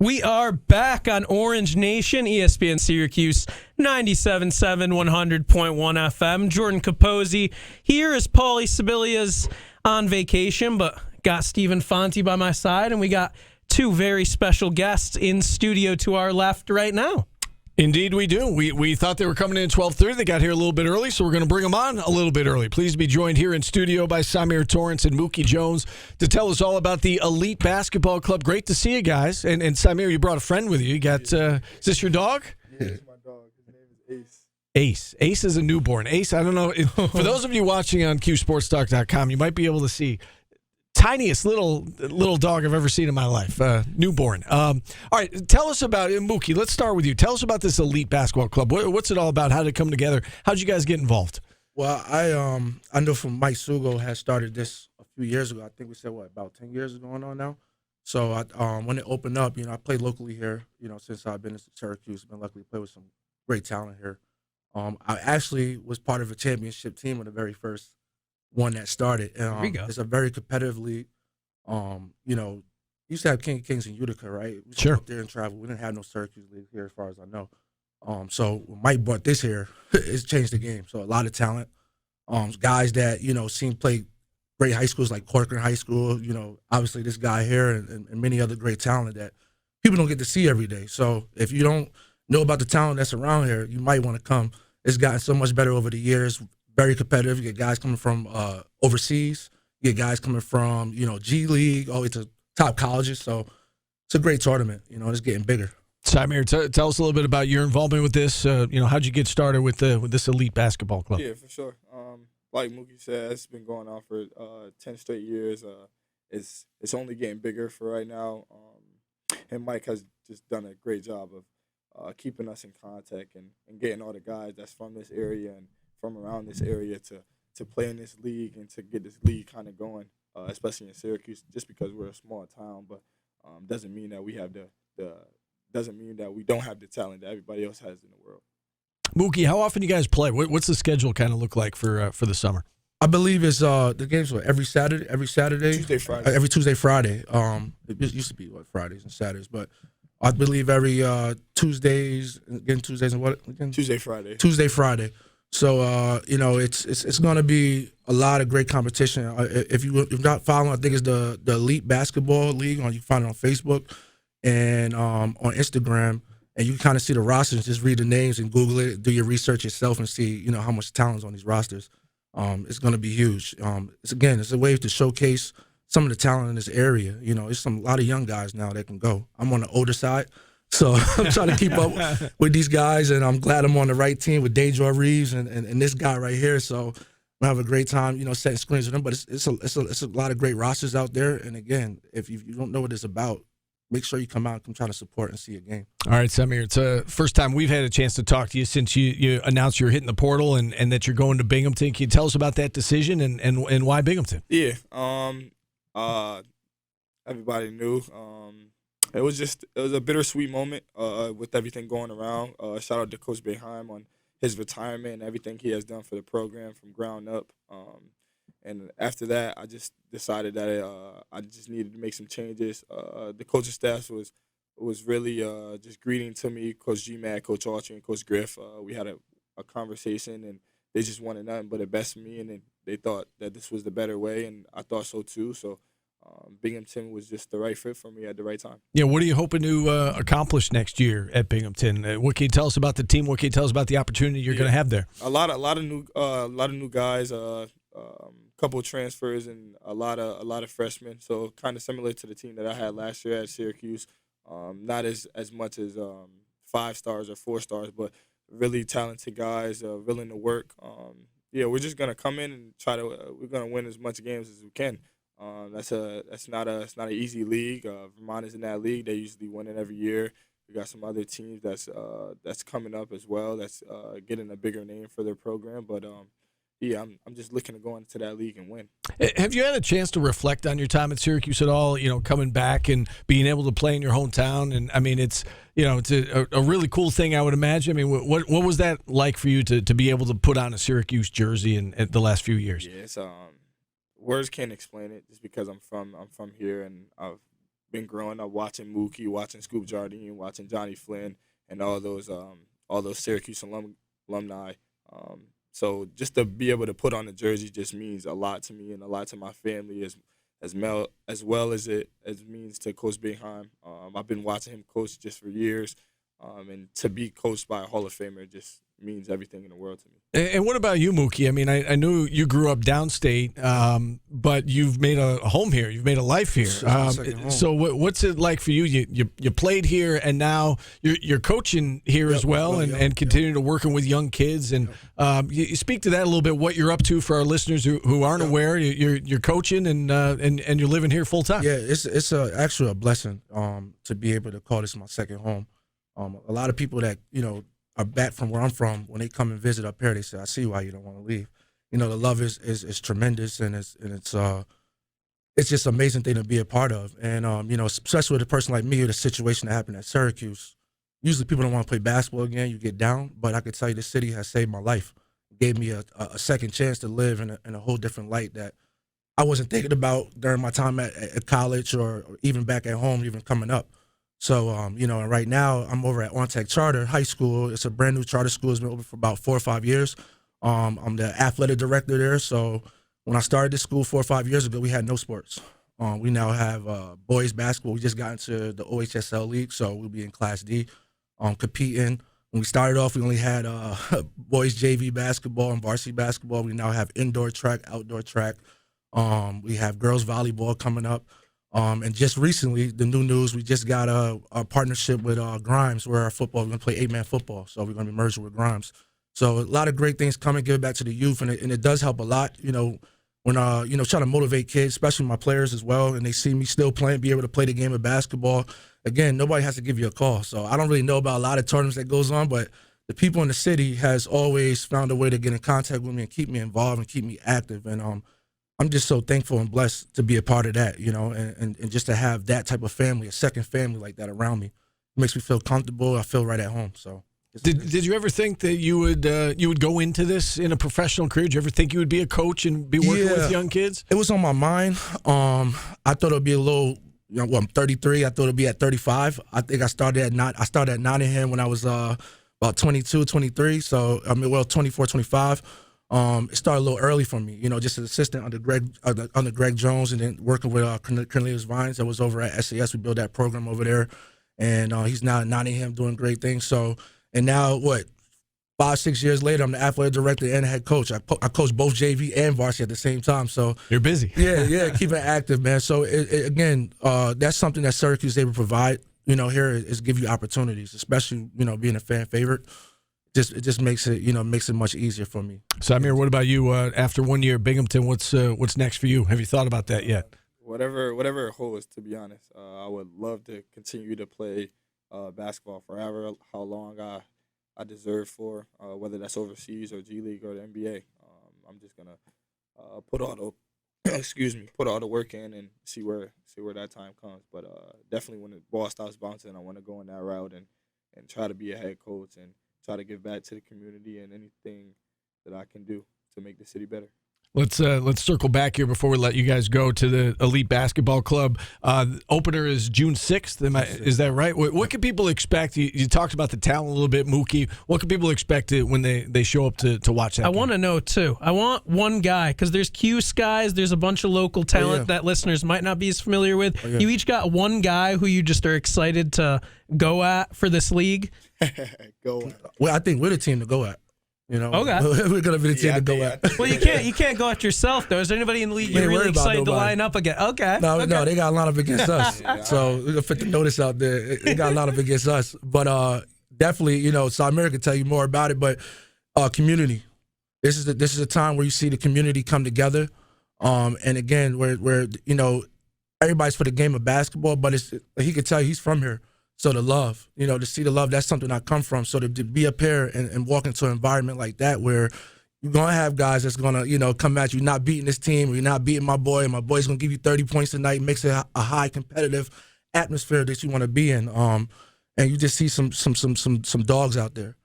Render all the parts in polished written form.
We are back on Orange Nation, ESPN Syracuse, 97.7, 100.1 FM. Jordan Capozzi here as Paulie Sibilia's on vacation, but got Stephen Fonte by my side, and we got two very special guests in studio to our left right now. Indeed we do. We thought they were coming in at 12:30. They got here a little bit early, so we're going to bring them on a little bit early. Pleased to be joined here in studio by Samir, Torrence, and Mookie Jones to tell us all about the Elite Basketball Club. Great to see you guys. And Samir, you brought a friend with you. You got, is this your dog? Yeah, it's my dog. His name is Ace. Ace is a newborn. Ace, I don't know. For those of you watching on QSportsTalk.com, you might be able to see tiniest little dog I've ever seen in my life, newborn. All right, tell us about it. Mookie, let's start with you. Tell us about this Elite Basketball Club. What's it all about? How did it come together? How'd you guys get involved? Well, I know from Mike Sugo had started this a few years ago. I think we said, about 10 years is going on now? So when it opened up, I played locally here, since I've been in Syracuse. I've been lucky to play with some great talent here. I actually was part of a championship team of the very first one that started. There we go. It's a very competitive league. Used to have King of Kings in Utica, right? We Sure. Go up there and travel. We didn't have no Syracuse league here, as far as I know. So when Mike brought this here, it's changed the game. So a lot of talent. Guys that seen play great high schools like Corcoran High School. Obviously this guy here and many other great talent that people don't get to see every day. So if you don't know about the talent that's around here, you might want to come. It's gotten so much better over the years. Very competitive. You get guys coming from overseas. You get guys coming from, G League, all the way to top colleges. So it's a great tournament. It's getting bigger. Samir, tell us a little bit about your involvement with this. How'd you get started with this Elite Basketball Club? Yeah, for sure. Like Mookie said, it's been going on for 10 straight years. It's only getting bigger for right now. And Mike has just done a great job of keeping us in contact and getting all the guys that's from this area and from around this area to play in this league and to get this league kind of going, especially in Syracuse, just because we're a small town, but doesn't mean that we have doesn't mean that we don't have the talent that everybody else has in the world. Mookie, how often do you guys play? What's the schedule kind of look like for the summer? I believe it's the games every Saturday, Tuesday, Friday. every Tuesday, Friday. It used to be Fridays and Saturdays, but I believe every Tuesdays and what again? Tuesday, Friday. Tuesday, Friday. So it's going to be a lot of great competition. If you're not following, I think it's the Elite Basketball League. You can find it on Facebook and on Instagram, and you can kind of see the rosters. Just read the names and Google it, do your research yourself, and see how much talent's on these rosters. It's going to be huge. It's a way to showcase some of the talent in this area. There's a lot of young guys now that can go. I'm on the older side. So I'm trying to keep up with these guys, and I'm glad I'm on the right team with Dejoy Reeves and this guy right here. So I have a great time, setting screens with them. But it's a lot of great rosters out there. And again, if you don't know what it's about, make sure you come out and come try to support and see a game. All right, Samir, it's the first time we've had a chance to talk to you since you announced you're hitting the portal and that you're going to Binghamton. Can you tell us about that decision and why Binghamton? Yeah. Everybody knew. It was a bittersweet moment with everything going around. Shout out to Coach Boeheim on his retirement and everything he has done for the program from ground up. And after that, I just decided that I just needed to make some changes. The coaching staff was really just greeting to me, Coach GMAT, Coach Archer, and Coach Griff. We had a conversation, and they just wanted nothing but the best for me, and they thought that this was the better way, and I thought so too. So Binghamton was just the right fit for me at the right time. Yeah, what are you hoping to accomplish next year at Binghamton? What can you tell us about the team? What can you tell us about the opportunity you're going to have there? A lot of new guys, couple of transfers, and a lot of freshmen. So kind of similar to the team that I had last year at Syracuse. Not as much as 5 stars or 4 stars, but really talented guys, willing to work. We're just gonna come in and we're gonna win as much games as we can. That's not an easy league. Vermont is in that league. They usually win it every year. We got some other teams that's coming up as well. That's getting a bigger name for their program. But I'm just looking to go into that league and win. Have you had a chance to reflect on your time at Syracuse at all? Coming back and being able to play in your hometown, and I mean, it's a really cool thing, I would imagine. I mean, what was that like for you to be able to put on a Syracuse jersey in the last few years? Yeah, it's words can't explain it. Just because I'm from here, and I've been growing up watching Mookie, watching Scoop Jardine, watching Johnny Flynn, and all those Syracuse alumni. So just to be able to put on the jersey just means a lot to me and a lot to my family as well as it means to Coach Boeheim. I've been watching him coach just for years, and to be coached by a Hall of Famer just means everything in the world to me. And what about you, Mookie? I mean, I knew you grew up downstate, but you've made a home here. You've made a life here. So what's it like for you? You played here, and now you're coaching here as well, and continue to working with young kids. And you speak to that a little bit. What you're up to for our listeners who aren't aware. You're coaching and you're living here full time. Yeah, it's actually a blessing to be able to call this my second home. A lot of people that are back from where I'm from, when they come and visit up here, they say, "I see why you don't want to leave." The love is tremendous, and it's just an amazing thing to be a part of. And especially with a person like me, the situation that happened at Syracuse. Usually, people don't want to play basketball again. You get down, but I can tell you, this city has saved my life. It gave me a second chance to live in a whole different light that I wasn't thinking about during my time at college or even back at home, even coming up. So, and right now I'm over at OnTech Charter High School. It's a brand new charter school. It's been open for about 4 or 5 years. I'm the athletic director there. So when I started this school 4 or 5 years ago, we had no sports. We now have boys basketball. We just got into the OHSL league, so we'll be in Class D competing. When we started off, we only had boys JV basketball and varsity basketball. We now have indoor track, outdoor track. We have girls volleyball coming up. And just recently, the new news, we just got a partnership with Grimes, where our football, we're going to play 8-man football. So we're going to be merging with Grimes. So a lot of great things coming, give it back to the youth, and it does help a lot, when, trying to motivate kids, especially my players as well, and they see me still playing, be able to play the game of basketball. Again, nobody has to give you a call. So I don't really know about a lot of tournaments that goes on, but the people in the city has always found a way to get in contact with me and keep me involved and keep me active. And I'm just so thankful and blessed to be a part of that, and just to have that type of family, a second family like that around me. It makes me feel comfortable. I feel right at home. So, did you ever think that you would go into this in a professional career? Did you ever think you would be a coach and be working with young kids? It was on my mind. I thought it would be a little. I'm 33. I thought it'd be at 35. I think I started at Nottingham when I was about 22, 23. So 24, 25. It started a little early for me, just as assistant under Greg Jones, and then working with Cornelius Vines that was over at SAS. We built that program over there, and he's now at Nottingham doing great things. So, and now 5, 6 years later, I'm the athletic director and head coach. I coach both JV and varsity at the same time. So you're busy. Yeah, keep it active, man. So again, that's something that Syracuse is able to provide. Here is give you opportunities, especially being a fan favorite. It just makes it much easier for me. Samir, what about you? After 1 year at Binghamton, what's next for you? Have you thought about that yet? Whatever it holds, to be honest. I would love to continue to play basketball forever, how long I deserve for, whether that's overseas or G League or the NBA. I'm just gonna put all the work in and see where that time comes. But definitely when the ball stops bouncing, I want to go in that route and try to be a head coach and try to give back to the community and anything that I can do to make the city better. Let's circle back here before we let you guys go to the Elite Basketball Club. Opener is June 6th. Is that right? What can people expect? You talked about the talent a little bit, Mookie. What can people expect when they show up to watch that? I want to know, too. I want one guy, because there's Q Skies, there's a bunch of local talent that listeners might not be as familiar with. You each got one guy who you just are excited to go at for this league? Go at. Well, I think we're the team to go at. Okay. We're gonna be the team to go at. Well, you can't go at yourself though. Is there anybody in the league you're really excited to line up against? Okay. No, they got a line up against us. So we're gonna put the notice out there. They got a line up against us. But definitely, Samir can tell you more about it. But community. This is a time where you see the community come together. And again, where everybody's for the game of basketball, but he could tell you he's from here. So the love, to see the love, that's something I come from. So to be up here and walk into an environment like that where you're going to have guys that's going to, come at you, not beating this team, or you're not beating my boy, and my boy's going to give you 30 points tonight, makes it a high competitive atmosphere that you want to be in. And you just see some dogs out there,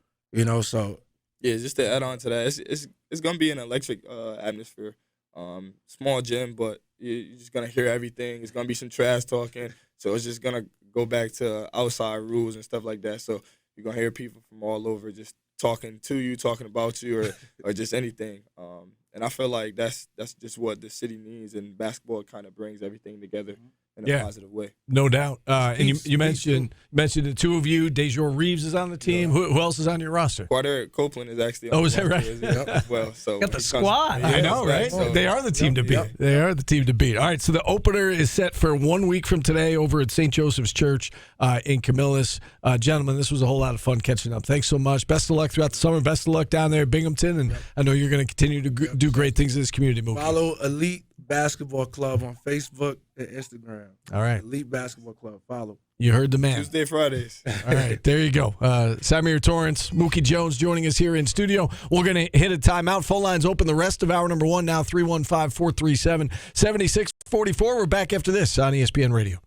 so. Yeah, just to add on to that, it's going to be an electric atmosphere. Small gym, but you're just going to hear everything. It's going to be some trash talking. So it's just gonna go back to outside rules and stuff like that. So you're gonna hear people from all over just talking to you, talking about you, or just anything. And I feel like that's just what the city needs, and basketball kind of brings everything together in a positive way. No doubt. And you mentioned the two of you. Dejour Reeves is on the team. Who else is on your roster? Quaderick Copeland is actually on is that right? as well. So Got the squad. I know, right? So, they are the team to beat. Yep. They are the team to beat. All right, so the opener is set for 1 week from today over at St. Joseph's Church in Camillus. Gentlemen, this was a whole lot of fun catching up. Thanks so much. Best of luck throughout the summer. Best of luck down there at Binghamton, and I know you're going to continue to do great things in this community. Mookie. Follow Elite Basketball Club on Facebook and Instagram. All right. Elite Basketball Club. Follow. You heard the man. Tuesday, Fridays. All right, there you go. Samir, Torrence, Mookie Jones joining us here in studio. We're going to hit a timeout. Phone lines open the rest of hour number 1 now, 315-437-7644. We're back after this on ESPN Radio.